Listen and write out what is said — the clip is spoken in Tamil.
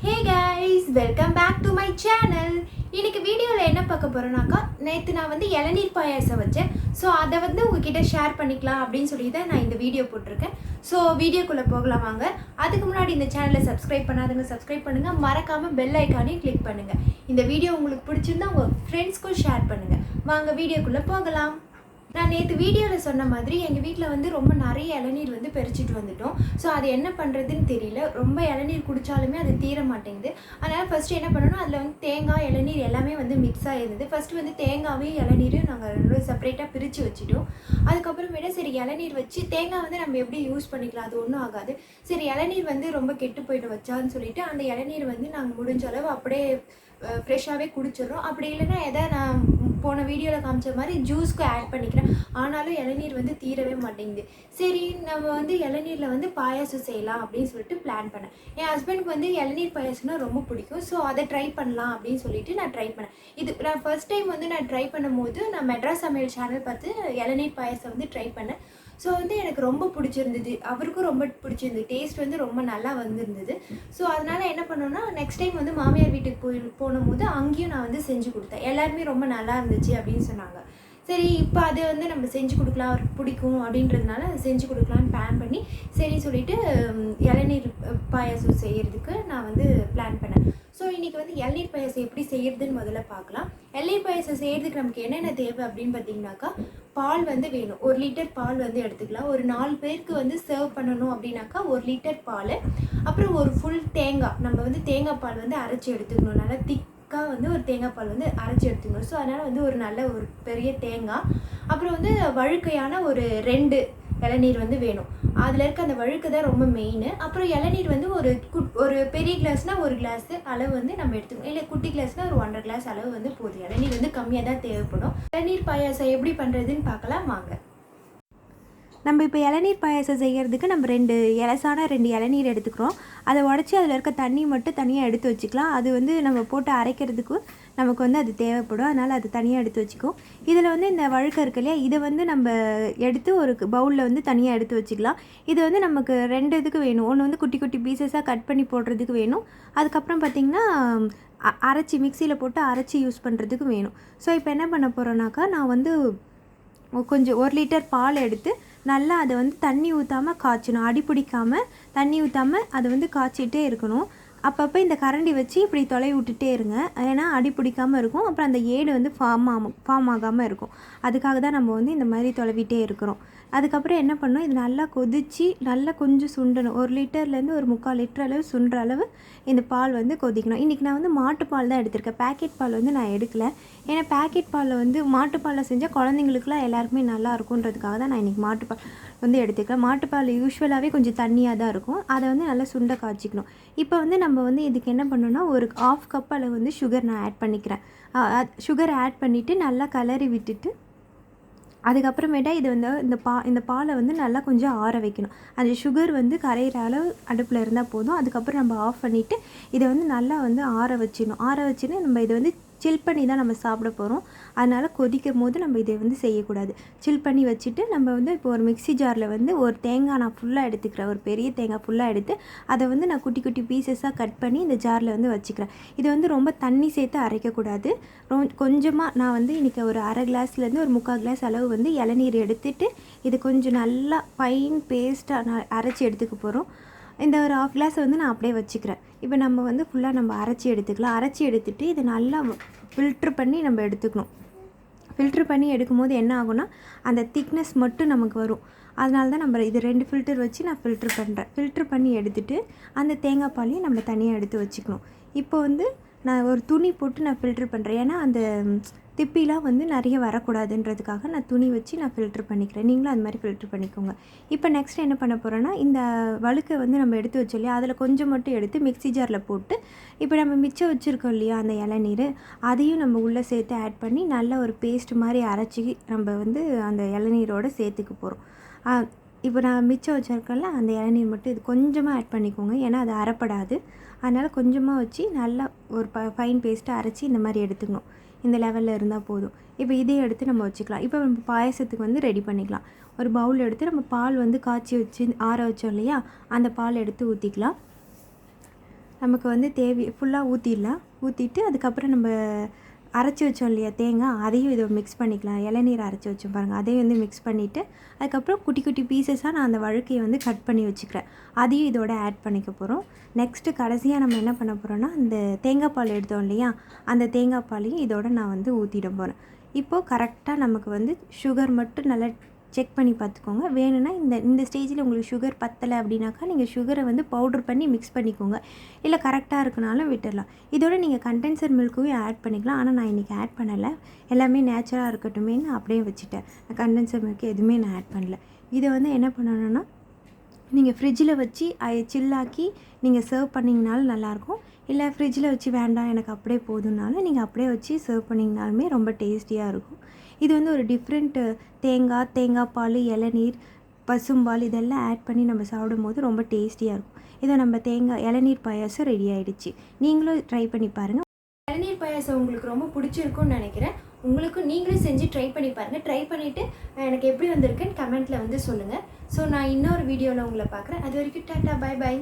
Hey guys, welcome back to my channel. இன்னைக்கு வீடியோல என்ன பார்க்க போறோம்னாக்கா நேத்து நான் வந்து இளநீர் பாயாசம் வச்சேன். சோ அத வந்து உங்ககிட்ட ஷேர் பண்ணிக்கலாம் அப்படினு சொல்லி தான் நான் இந்த வீடியோ போட்டுருக்கேன். சோ வீடியோக்குள்ள போகலாம் வாங்க. அதுக்கு முன்னாடி இந்த சேனலை சப்ஸ்கிரைப் பண்ணாதவங்க சப்ஸ்கிரைப் பண்ணுங்க. மறக்காம பெல் ஐகானை கிளிக் பண்ணுங்க. இந்த வீடியோ உங்களுக்கு பிடிச்சிருந்தா உங்க ஃப்ரெண்ட்ஸ்க்கு ஷேர் பண்ணுங்க. வாங்க வீடியோக்குள்ள போகலாம். நான் நேற்று வீடியோவில் சொன்ன மாதிரி எங்கள் வீட்டில் வந்து ரொம்ப நிறைய இளநீர் வந்து பறிச்சுட்டு வந்துட்டோம். ஸோ அது என்ன பண்ணுறதுன்னு தெரியல. ரொம்ப இளநீர் குடித்தாலுமே அது தீர மாட்டேங்குது. அதனால் ஃபஸ்ட்டு என்ன பண்ணணும், அதில் வந்து தேங்காய் இளநீர் எல்லாமே வந்து மிக்ஸ் ஆகிருந்தது. ஃபஸ்ட்டு வந்து தேங்காயும் இளநீரும் நாங்கள் ரெண்டு செப்பரேட்டாக பிரித்து வச்சுட்டோம். அதுக்கப்புறமேட்டு சரி இளநீர் வச்சு தேங்காய் வந்து நம்ம எப்படி யூஸ் பண்ணிக்கலாம், அது ஒன்றும் ஆகாது. சரி இளநீர் வந்து ரொம்ப கெட்டு போய்ட்டு வச்சான்னு சொல்லிட்டு அந்த இளநீர் வந்து நாங்கள் முடிஞ்ச அளவு அப்படியே ஃப்ரெஷ்ஷாகவே குடிச்சிடுறோம். அப்படி இல்லைன்னா நான் போன வீடியோவில் காமிச்ச மாதிரி ஜூஸ்க்கு ஆட் பண்ணிக்கிறேன். ஆனாலும் இளநீர் வந்து தீரவே மாட்டேங்குது. சரி நம்ம வந்து இளநீரில் வந்து பாயாசம் செய்யலாம் அப்படின்னு சொல்லிட்டு பிளான் பண்ணேன். என் ஹஸ்பண்டுக்கு வந்து இளநீர் பாயாசம்னா ரொம்ப பிடிக்கும். ஸோ அதை ட்ரை பண்ணலாம் அப்படின்னு சொல்லிட்டு நான் ட்ரை பண்ணேன். நான் ஃபர்ஸ்ட் டைம் வந்து நான் ட்ரை பண்ணும்போது நான் மெட்ராஸ் சமையல் சேனல் பார்த்து இளநீர் பாயாசம் வந்து ட்ரை பண்ணேன். ஸோ வந்து எனக்கு ரொம்ப பிடிச்சிருந்தது, அவருக்கும் ரொம்ப பிடிச்சிருந்தது. டேஸ்ட் வந்து ரொம்ப நல்லா வந்திருந்தது. ஸோ அதனால் என்ன பண்ணோன்னா நெக்ஸ்ட் டைம் வந்து மாமியார் வீட்டுக்கு போகும்போது அங்கேயும் நான் வந்து செஞ்சு கொடுத்தேன். எல்லாருமே ரொம்ப நல்லா இருந்துச்சு அப்படின்னு சொன்னாங்க. சரி இப்போ அது வந்து நம்ம செஞ்சு கொடுக்கலாம், அவருக்கு பிடிக்கும் அப்படின்றதுனால செஞ்சு கொடுக்கலான்னு பிளான் பண்ணி சரி சொல்லிவிட்டு இளநீர் பாயாசம் செய்கிறதுக்கு நான் வந்து பிளான் பண்ணேன். ஸோ இன்றைக்கி வந்து இளநீர் பாயாசம் எப்படி செய்கிறதுன்னு முதல்ல பார்க்கலாம். இளநீர் பாயாசம் செய்கிறதுக்கு நமக்கு என்னென்ன தேவை அப்படின்னு பார்த்தீங்கன்னாக்கா, பால் வந்து வேணும். 1 லிட்டர் பால் வந்து எடுத்துக்கலாம். ஒரு 4 பேருக்கு வந்து சர்வ் பண்ணணும் அப்படின்னாக்கா 1 லிட்டர் பால், அப்புறம் ஒரு ஃபுல் தேங்காய். நம்ம வந்து தேங்காய் பால் வந்து அரைச்சி எடுத்துக்கணும். நல்லா திக்காக வந்து ஒரு தேங்காய் பால் வந்து அரைச்சி எடுத்துக்கணும். ஸோ அதனால் வந்து ஒரு நல்ல ஒரு பெரிய தேங்காய், அப்புறம் வந்து வழுக்கையான ஒரு 2 இளநீர் வந்து வேணும். அதில் இருக்க அந்த வழுக்கு தான் ரொம்ப மெயின். அப்புறம் இளநீர் வந்து ஒரு பெரிய கிளாஸ்னால் 1 கிளாஸ் அளவு வந்து நம்ம எடுத்துக்கணும். இல்லை குட்டி கிளாஸ்னால் ஒரு 1.5 கிளாஸ் அளவு வந்து போதும். இளநீர் வந்து கம்மியாக தான் தேவைப்படும். இளநீர் பாயாசம் எப்படி பண்ணுறதுன்னு பார்க்கலாம் வாங்க. நம்ம இப்போ இளநீர் பாயாசம் செய்கிறதுக்கு நம்ம 2 இளநீர் எடுத்துக்கிறோம். அதை உடச்சி அதில் இருக்க தண்ணி மட்டும் தனியாக எடுத்து வச்சுக்கலாம். அது வந்து நம்ம போட்டு அரைக்கிறதுக்கு நமக்கு வந்து அது தேவைப்படும். அதனால் அது தனியாக எடுத்து வச்சுக்கோம். இதில் வந்து இந்த வழுக்க இருக்கு இல்லையா, இதை வந்து நம்ம எடுத்து ஒரு பவுலில் வந்து தனியாக எடுத்து வச்சுக்கலாம். இது வந்து நமக்கு 2 இதுக்கு வேணும். ஒன்று வந்து குட்டி குட்டி பீசஸாக கட் பண்ணி போடுறதுக்கு வேணும். அதுக்கப்புறம் பார்த்திங்கன்னா அரைச்சி மிக்சியில் போட்டு அரைச்சி யூஸ் பண்ணுறதுக்கு வேணும். ஸோ இப்போ என்ன பண்ண போகிறோன்னாக்கா, நான் வந்து கொஞ்சம் 1 லிட்டர் பால் எடுத்து நல்லா அதை வந்து தண்ணி ஊற்றாமல் காய்ச்சணும். அடி பிடிக்காமல் தண்ணி ஊற்றாமல் அதை வந்து காய்ச்சிட்டே இருக்கணும். அப்பப்போ இந்த கரண்டி வச்சு இப்படி தொலைவி விட்டுட்டே இருங்க. ஏன்னா அடி பிடிக்காமல் இருக்கும். அப்புறம் அந்த ஏடு வந்து ஃபார்ம் ஆகாமல் இருக்கும். அதுக்காக தான் நம்ம வந்து இந்த மாதிரி தொலைவிட்டே இருக்கிறோம். அதுக்கப்புறம் என்ன பண்ணணும், இது நல்லா கொதித்து நல்லா கொஞ்சம் சுண்டணும். 1 லிட்டர்லேருந்து ஒரு 3/4 லிட்டர் அளவு சுண்டுற அளவு இந்த பால் வந்து கொதிக்கணும். இன்றைக்கி நான் வந்து மாட்டுப்பால் தான் எடுத்திருக்கேன். பேக்கெட் பால் வந்து நான் எடுக்கலை. ஏன்னா பேக்கெட் பாலில் வந்து மாட்டுப்பாலில் செஞ்சால் குழந்தைங்களுக்குலாம் எல்லாருக்குமே நல்லா இருக்குன்றதுக்காக தான் நான் இன்றைக்கி மாட்டுப்பால் வந்து எடுத்துக்கிறேன். மாட்டுப்பால் யூஸ்வலாகவே கொஞ்சம் தண்ணியாக தான் இருக்கும். அதை வந்து நல்லா சுண்டை காய்ச்சிக்கணும். இப்போ வந்து நம்ம வந்து இதுக்கு என்ன பண்ணணும்னா, ஒரு 1/2 கப் அளவு வந்து சுகர் நான் ஆட் பண்ணிக்கிறேன். சுகர் ஆட் பண்ணிவிட்டு நல்லா கலரி விட்டுட்டு அதுக்கப்புறமேட்டா இது வந்து இந்த பாலை வந்து நல்லா கொஞ்சம் ஆற வைக்கணும். அந்த சுகர் வந்து கரையிற அளவு அடுப்பில் இருந்தால் போதும். அதுக்கப்புறம் நம்ம ஆஃப் பண்ணிவிட்டு இதை வந்து நல்லா வந்து ஆற வச்சுன்னு நம்ம இதை வந்து சில் பண்ணி தான் நம்ம சாப்பிட போகிறோம். அதனால் கொதிக்கும் போது நம்ம இதை வந்து செய்யக்கூடாது. சில் பண்ணி வச்சுட்டு நம்ம வந்து இப்போ ஒரு மிக்ஸி ஜாரில் வந்து ஒரு தேங்காய் நான் ஃபுல்லாக எடுத்துக்கிறேன். ஒரு பெரிய தேங்காய் ஃபுல்லாக எடுத்து அதை வந்து நான் குட்டி குட்டி பீசஸாக கட் பண்ணி இந்த ஜாரில் வந்து வச்சுக்கிறேன். இது வந்து ரொம்ப தண்ணி சேர்த்து அரைக்கக்கூடாது. கொஞ்சமாக நான் வந்து இன்றைக்கி ஒரு 1/2 கிளாஸ்லேருந்து ஒரு 3/4 கிளாஸ் அளவு வந்து இளநீர் எடுத்துகிட்டு இது கொஞ்சம் நல்லா ஃபைன் பேஸ்ட்டாக நான் அரைச்சி எடுத்துக்க போகிறோம். இந்த ஒரு 1/2 கிளாஸை வந்து நான் அப்படியே வச்சுக்கிறேன். இப்போ நம்ம வந்து ஃபுல்லாக நம்ம அரைச்சி எடுத்துக்கலாம். அரைச்சி எடுத்துகிட்டு இதை நல்லா ஃபில்ட்ரு பண்ணி நம்ம எடுத்துக்கணும். ஃபில்ட்ரு பண்ணி எடுக்கும்போது என்ன ஆகும்னா, அந்த திக்னஸ் மட்டும் நமக்கு வரும். அதனால தான் நம்ம இது 2 ஃபில்டர் வச்சு நான் ஃபில்ட்ரு பண்ணுறேன். ஃபில்ட்ரு பண்ணி எடுத்துகிட்டு அந்த தேங்காய் பாலையும் நம்ம தனியாக எடுத்து வச்சுக்கணும். இப்போ வந்து நான் ஒரு துணி போட்டு நான் ஃபில்ட்ரு பண்ணுறேன். ஏன்னா அந்த திப்பிலாம் வந்து நிறைய வரக்கூடாதுன்றதுக்காக நான் துணி வச்சு நான் ஃபில்ட்ரு பண்ணிக்கிறேன். நீங்களும் அது மாதிரி ஃபில்ட்ரு பண்ணிக்கோங்க. இப்போ நெக்ஸ்ட் என்ன பண்ண போகிறேன்னா, இந்த வழுக்கை வந்து நம்ம எடுத்து வச்சோம் இல்லையா, அதில் கொஞ்சம் மட்டும் எடுத்து மிக்ஸி ஜாரில் போட்டு இப்போ நம்ம மிச்சம் வச்சுருக்கோம் இல்லையா அந்த இளநீர், அதையும் நம்ம உள்ளே சேர்த்து ஆட் பண்ணி நல்ல ஒரு பேஸ்ட் மாதிரி அரைச்சி நம்ம வந்து அந்த இளநீரோடு சேர்த்துக்க போகிறோம். இப்போ நான் மிச்சம் வச்சுருக்கேன்ல அந்த இளநீர் மட்டும் இது கொஞ்சமாக ஆட் பண்ணிக்கோங்க. ஏன்னா அது அரைப்படாது. அதனால் கொஞ்சமாக வச்சு நல்லா ஒரு ஃபைன் பேஸ்ட்டாக அரைச்சி இந்த மாதிரி எடுத்துக்கணும். இந்த லெவலில் இருந்தால் போதும். இப்போ இதையும் எடுத்து நம்ம வச்சுக்கலாம். இப்போ நம்ம பாயசத்துக்கு வந்து ரெடி பண்ணிக்கலாம். ஒரு பவுல் எடுத்து நம்ம பால் வந்து காய்ச்சி வச்சு ஆற வச்சோம் இல்லையா, அந்த பால் எடுத்து ஊற்றிக்கலாம். நமக்கு வந்து ஃபுல்லாக ஊற்றிடலாம். ஊற்றிட்டு அதுக்கப்புறம் நம்ம அரைச்சி வச்சோம் இல்லையா தேங்காய், அதையும் இதை மிக்ஸ் பண்ணிக்கலாம். இளநீர் அரைச்சி வச்சோம் பாருங்கள், அதையும் வந்து மிக்ஸ் பண்ணிவிட்டு அதுக்கப்புறம் குட்டி குட்டி பீசஸாக நான் அந்த வழுக்கையை வந்து கட் பண்ணி வச்சுக்கிறேன். அதையும் இதோட ஆட் பண்ணிக்க போகிறோம். நெக்ஸ்ட்டு கடைசியாக நம்ம என்ன பண்ண போகிறோன்னா, அந்த தேங்காய் பால் எடுத்தோம் இல்லையா, அந்த தேங்காய் பாலையும் இதோட நான் வந்து ஊற்றிட போகிறேன். இப்போது கரெக்டாக நமக்கு வந்து சுகர் மட்டும் நல்லா செக் பண்ணி பார்த்துக்கோங்க. வேணும்னா இந்த ஸ்டேஜில் உங்களுக்கு சுகர் பத்தலை அப்படின்னாக்கா நீங்கள் சுகரை வந்து பவுட்ரு பண்ணி மிக்ஸ் பண்ணிக்கோங்க. இல்லை கரெக்டாக இருக்குனாலும் விட்டுடலாம். இதோட நீங்கள் கண்டென்சர் மில்க்கையும் ஆட் பண்ணிக்கலாம். ஆனால் நான் இன்றைக்கி ஆட் பண்ணலை, எல்லாமே நேச்சுரலாக இருக்கட்டுமேன்னு அப்படியே வச்சுட்டேன். நான் கண்டென்சர் மில்க் எதுவுமே நான் ஆட் பண்ணல. இதை வந்து என்ன பண்ணணுன்னா, நீங்கள் ஃப்ரிட்ஜில் வச்சு சில்லாக்கி நீங்கள் சர்வ் பண்ணிங்கனாலும் நல்லாயிருக்கும். இல்லை ஃப்ரிட்ஜில் வச்சு வேண்டாம் எனக்கு அப்படியே போதும்னாலும் நீங்கள் அப்படியே வச்சு சர்வ் பண்ணிங்கனாலுமே ரொம்ப டேஸ்டியாக இருக்கும். இது வந்து ஒரு டிஃப்ரெண்ட்டு தேங்காய் பால், இளநீர், பசும்பால் இதெல்லாம் ஆட் பண்ணி நம்ம சாப்பிடும்போது ரொம்ப டேஸ்டியாக இருக்கும். இதை நம்ம இளநீர் பாயாசம் ரெடி ஆகிடுச்சு. நீங்களும் ட்ரை பண்ணி பாருங்கள். இளநீர் பாயாசம் உங்களுக்கு ரொம்ப பிடிச்சிருக்குன்னு நினைக்கிறேன். நீங்களும் செஞ்சு ட்ரை பண்ணி பாருங்கள். ட்ரை பண்ணிவிட்டு எனக்கு எப்படி வந்திருக்குன்னு கமெண்ட்டில் வந்து சொல்லுங்கள். ஸோ நான் இன்னொரு வீடியோவில் உங்களை பார்க்குறேன். அது வரைக்கும் டாட்டா, பை பாய்.